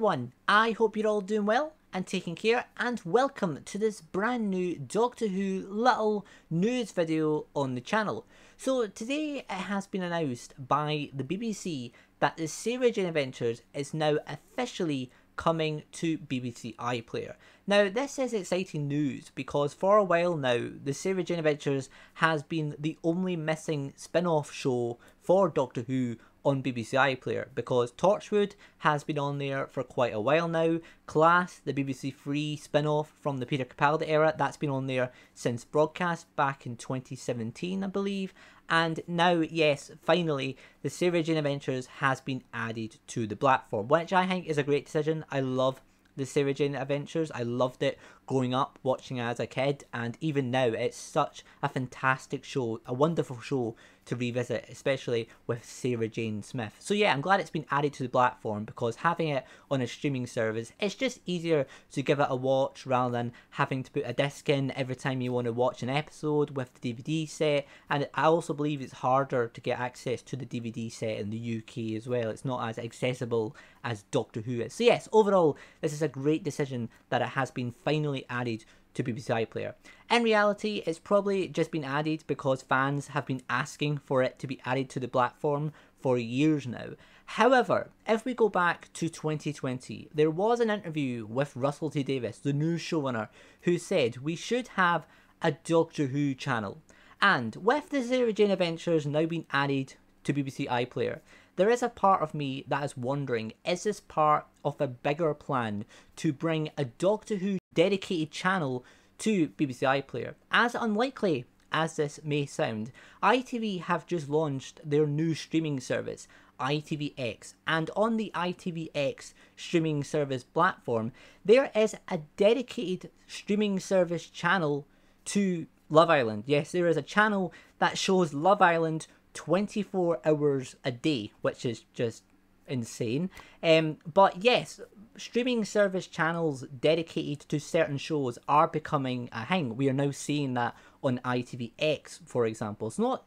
everyone, I hope you're all doing well and taking care, and welcome to this brand new Doctor Who little news video on the channel. So today it has been announced by the BBC that the Sarah Jane Adventures is now officially coming to BBC iPlayer. Now this is exciting news because for a while now the Sarah Jane Adventures has been the only missing spin-off show for Doctor Who on BBC iPlayer, because Torchwood has been on there for quite a while now. Class, the BBC Three spin-off from the Peter Capaldi era, that's been on there since broadcast back in 2017 I believe, and now yes, finally the Sarah Jane Adventures has been added to the platform, which I think is a great decision. I love the Sarah Jane Adventures. I loved it growing up, watching it as a kid, and even now it's such a fantastic show, a wonderful show to revisit, especially with Sarah Jane Smith. So yeah, I'm glad it's been added to the platform, because having it on a streaming service, it's just easier to give it a watch rather than having to put a disc in every time you want to watch an episode with the DVD set. And I also believe it's harder to get access to the DVD set in the UK as well. It's not as accessible as Doctor Who is. So yes, overall this is a great decision that it has been finally added to BBC iPlayer. In reality, it's probably just been added because fans have been asking for it to be added to the platform for years now. However, if we go back to 2020, there was an interview with Russell T Davies, the new showrunner, who said we should have a Doctor Who channel. And with the Sarah Jane Adventures now being added to BBC iPlayer, there is a part of me that is wondering, is this part of a bigger plan to bring a Doctor Who dedicated channel to BBC iPlayer? As unlikely as this may sound, ITV have just launched their new streaming service, ITVX, and on the ITVX streaming service platform, there is a dedicated streaming service channel to Love Island. Yes, there is a channel that shows Love Island 24 hours a day, which is just insane. But yes, streaming service channels dedicated to certain shows are becoming a thing. We are now seeing that on ITVX, for example. It's not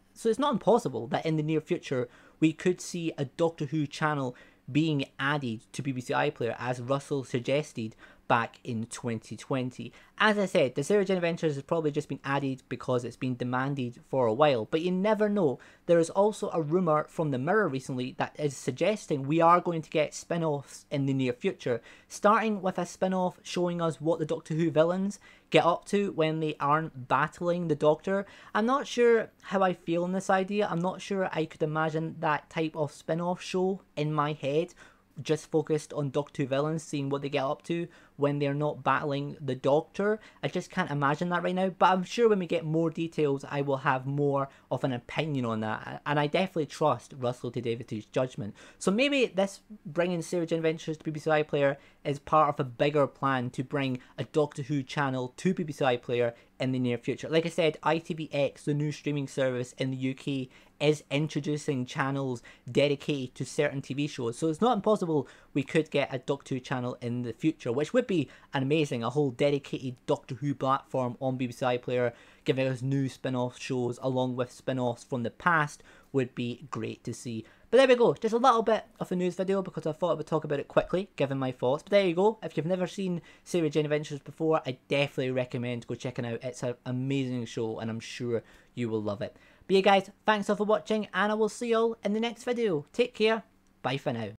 impossible that in the near future we could see a Doctor Who channel being added to BBC iPlayer, as Russell suggested back in 2020. As I said, the Sarah Jane Adventures has probably just been added because it's been demanded for a while, but you never know. There is also a rumour from the Mirror recently that is suggesting we are going to get spin-offs in the near future, starting with a spin-off showing us what the Doctor Who villains get up to when they aren't battling the Doctor. I'm not sure how I feel on this idea. I'm not sure I could imagine that type of spin-off show in my head, just focused on Doctor Who villains, seeing what they get up to when they're not battling the Doctor. I just can't imagine that right now, but I'm sure when we get more details I will have more of an opinion on that, and I definitely trust Russell T Davies' judgment. So maybe this bringing Sarah Jane Adventures to BBC iPlayer is part of a bigger plan to bring a Doctor Who channel to BBC iPlayer in the near future. Like I said, ITVX, the new streaming service in the UK, is introducing channels dedicated to certain TV shows, so it's not impossible we could get a Doctor Who channel in the future, which would be amazing. A whole dedicated Doctor Who platform on BBC iPlayer giving us new spin-off shows along with spin-offs from the past would be great to see. But there we go, just a little bit of a news video because I thought I would talk about it quickly, given my thoughts. But there you go, if you've never seen Sarah Jane Adventures before, I definitely recommend go checking out. It's an amazing show and I'm sure you will love it. But yeah guys, thanks all for watching, and I will see you all in the next video. Take care, bye for now.